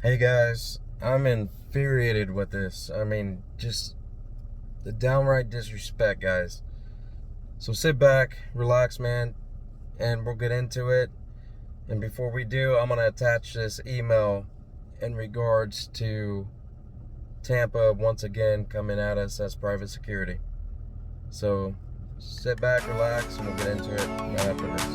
Hey guys, I'm infuriated with this. I mean, just the downright disrespect, guys. So sit back, relax, man, and we'll get into it. And before we do, I'm going to attach this email in regards to Tampa once again coming at us as private security. So sit back, relax, and we'll get into it right after this.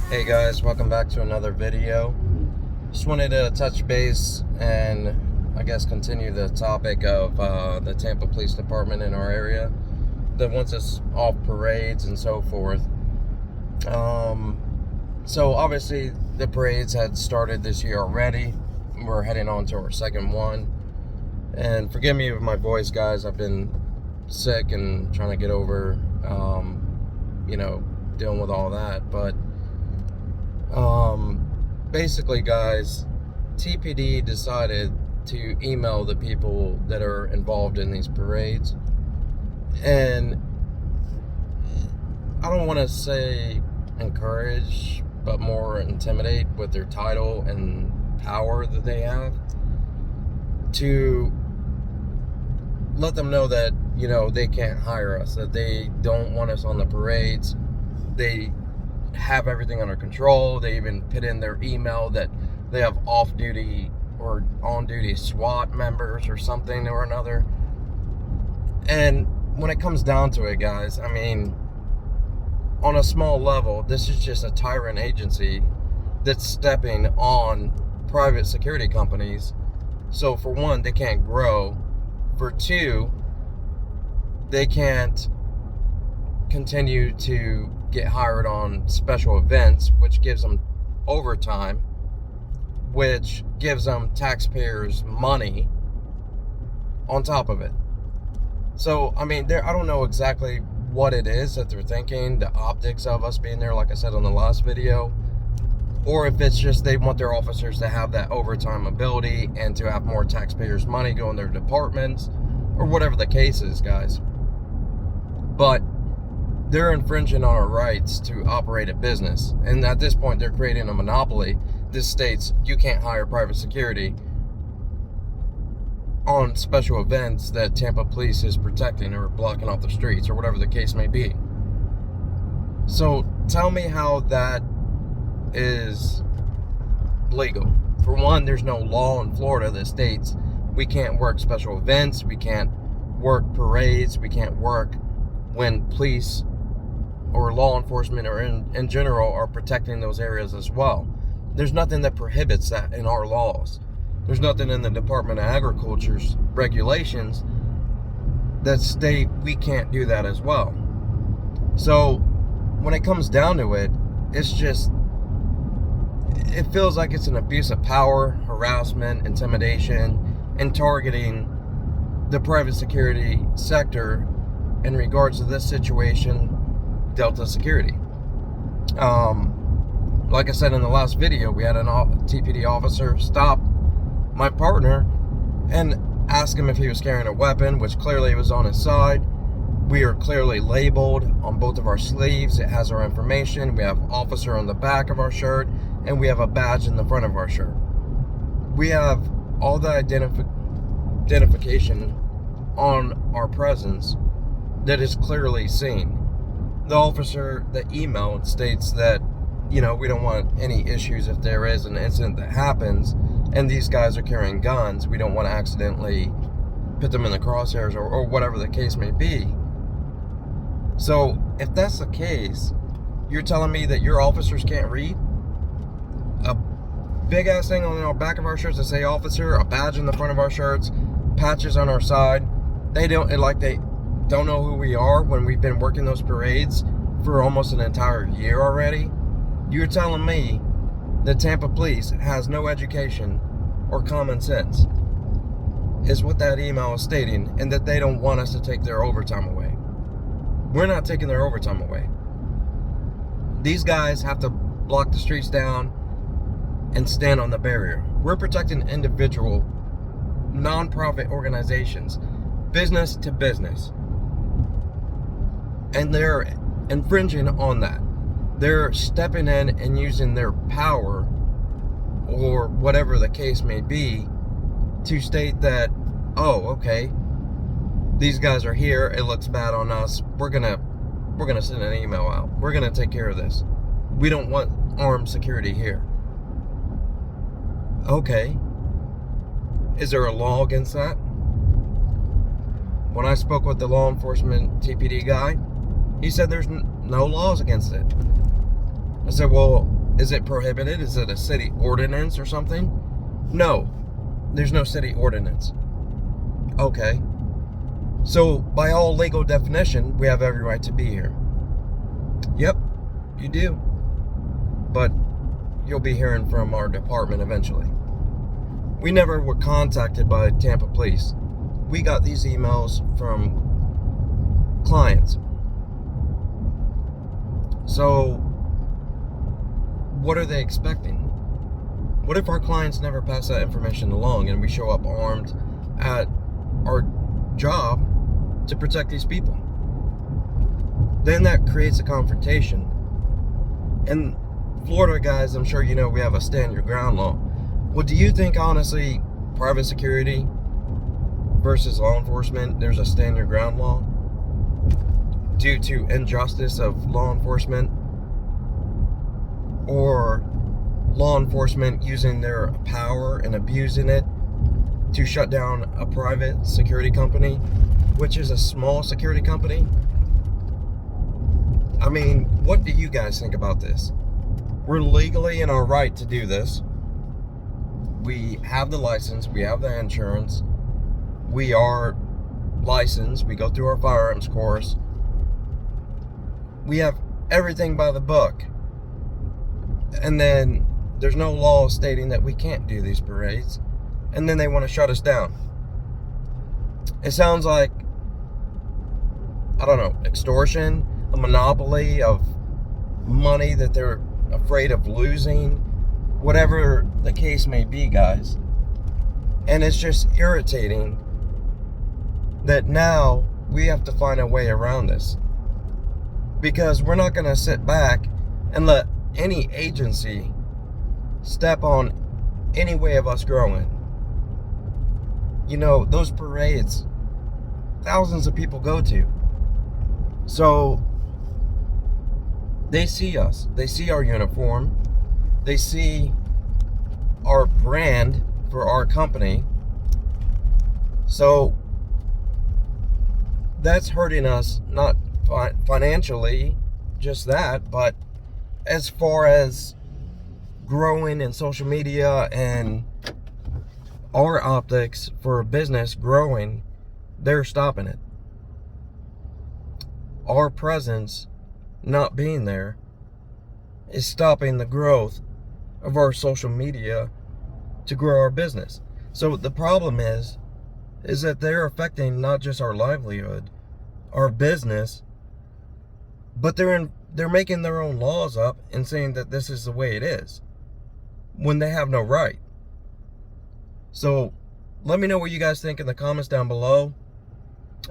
Hey guys, welcome back to another video. Just wanted to touch base and I guess continue the topic of the Tampa Police Department in our area that wants us off parades and so forth. So obviously the parades had started this year already. We're heading on to our second one. And forgive me with my voice, guys. I've been sick and trying to get over, dealing with all that. But basically, guys, TPD decided to email the people that are involved in these parades. And I don't want to say encourage, but more intimidate with their title and power that they have, to let them know that, they can't hire us, that they don't want us on the parades. They have everything under control. They even put in their email that they have off-duty or on-duty SWAT members or something or another. And when it comes down to it, guys, I mean, on a small level, this is just a tyrant agency that's stepping on private security companies. So for one, they can't grow. For two, they can't continue to get hired on special events, which gives them overtime, which gives them taxpayers money on top of it. So, I mean, I don't know exactly what it is that they're thinking, the optics of us being there, like I said on the last video, or if it's just they want their officers to have that overtime ability and to have more taxpayers' money go in their departments, or whatever the case is, guys. But they're infringing on our rights to operate a business. And at this point, they're creating a monopoly. This states you can't hire private security on special events that Tampa Police is protecting or blocking off the streets or whatever the case may be. So tell me how that is legal. For one, there's no law in Florida that states we can't work special events, we can't work parades, we can't work when police or law enforcement or in general are protecting those areas as well. There's nothing that prohibits that in our laws. There's nothing in the Department of Agriculture's regulations that state we can't do that as well. So when it comes down to it, it feels like it's an abuse of power, harassment, intimidation, and targeting the private security sector in regards to this situation, Delta Security. Like I said in the last video, we had an TPD officer stop my partner and ask him if he was carrying a weapon, which clearly was on his side. We are clearly labeled on both of our sleeves. It has our information. We have officer on the back of our shirt, and we have a badge in the front of our shirt. We have all the identification on our presence that is clearly seen. The officer that emailed states that, we don't want any issues if there is an incident that happens and these guys are carrying guns. We don't want to accidentally put them in the crosshairs or whatever the case may be. So if that's the case, you're telling me that your officers can't read? A big ass thing on the back of our shirts that say officer, a badge in the front of our shirts, patches on our side. They don't know who we are when we've been working those parades for almost an entire year already. You're telling me the Tampa Police has no education or common sense, is what that email is stating, and that they don't want us to take their overtime away. We're not taking their overtime away. These guys have to block the streets down and stand on the barrier. We're protecting individual, non-profit organizations, business to business. And they're infringing on that. They're stepping in and using their power, or whatever the case may be, to state that, oh, okay, these guys are here, it looks bad on us, we're gonna send an email out, we're gonna take care of this, we don't want armed security here. Okay, is there a law against that? When I spoke with the law enforcement TPD guy, he said there's no laws against it. I said, well, is it prohibited? Is it a city ordinance or something? No, there's no city ordinance. Okay. So, by all legal definition, we have every right to be here. Yep, you do. But you'll be hearing from our department eventually. We never were contacted by Tampa police. We got these emails from clients. So, what are they expecting? What if our clients never pass that information along and we show up armed at our job to protect these people? Then that creates a confrontation. And Florida guys, I'm sure you know we have a stand your ground law. Well, do you think honestly private security versus law enforcement, there's a stand your ground law due to injustice of law enforcement, or law enforcement using their power and abusing it to shut down a private security company, which is a small security company? I mean, what do you guys think about this? We're legally in our right to do this. We have the license, we have the insurance, we are licensed, we go through our firearms course. We have everything by the book. And then there's no law stating that we can't do these parades. And then they want to shut us down. It sounds like, I don't know, extortion, a monopoly of money that they're afraid of losing, whatever the case may be, guys. And it's just irritating that now we have to find a way around this, because we're not going to sit back and let any agency step on any way of us growing. You know, those parades, thousands of people go to. So they see us, they see our uniform, they see our brand for our company. So that's hurting us, not financially, just that, but as far as growing in social media and our optics for business growing, they're stopping it. Our presence not being there is stopping the growth of our social media to grow our business. So the problem is that they're affecting not just our livelihood, our business, but they're making their own laws up and saying that this is the way it is, when they have no right. So let me know what you guys think in the comments down below.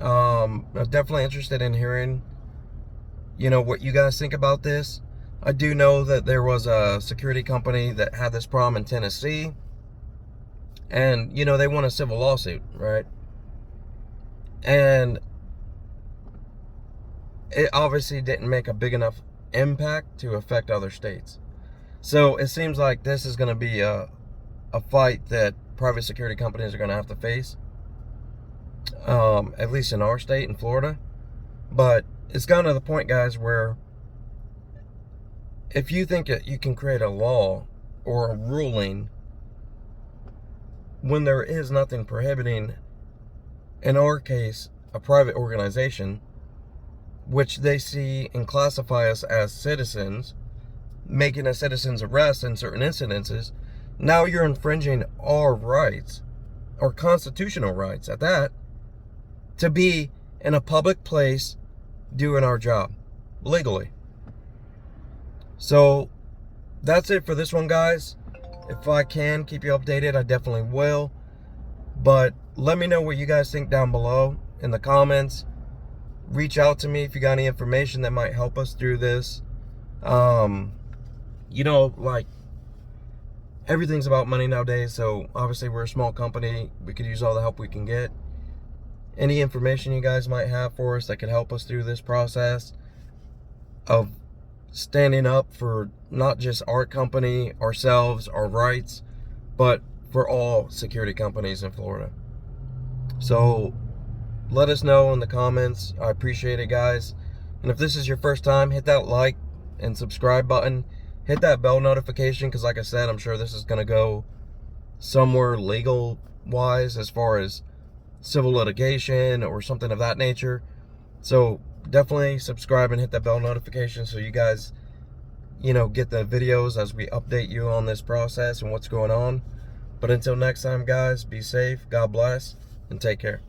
I'm definitely interested in hearing, you know, what you guys think about this. I do know that there was a security company that had this problem in Tennessee, and, you know, they won a civil lawsuit, right? And it obviously didn't make a big enough impact to affect other states. So it seems like this is going to be a fight that private security companies are going to have to face, at least in our state, in Florida. But it's gotten to the point, guys, where if you think that you can create a law or a ruling when there is nothing prohibiting, in our case, a private organization, which they see and classify us as citizens, making a citizen's arrest in certain incidences, Now you're infringing our rights, our constitutional rights at that, to be in a public place doing our job legally. So that's it for this one, guys. If I can keep you updated, I definitely will. But let me know what you guys think down below in the comments. Reach out to me if you got any information that might help us through this. You know, like, everything's about money nowadays, so obviously we're a small company. We could use all the help we can get. Any information you guys might have for us that could help us through this process of standing up for not just our company, ourselves, our rights, but for all security companies in Florida. So let us know in the comments. I appreciate it, guys. And if this is your first time, hit that like and subscribe button. Hit that bell notification, because like I said, I'm sure this is going to go somewhere legal wise as far as civil litigation or something of that nature. So definitely subscribe and hit that bell notification so you guys, you know, get the videos as we update you on this process and what's going on. But until next time, guys, be safe, God bless, and take care.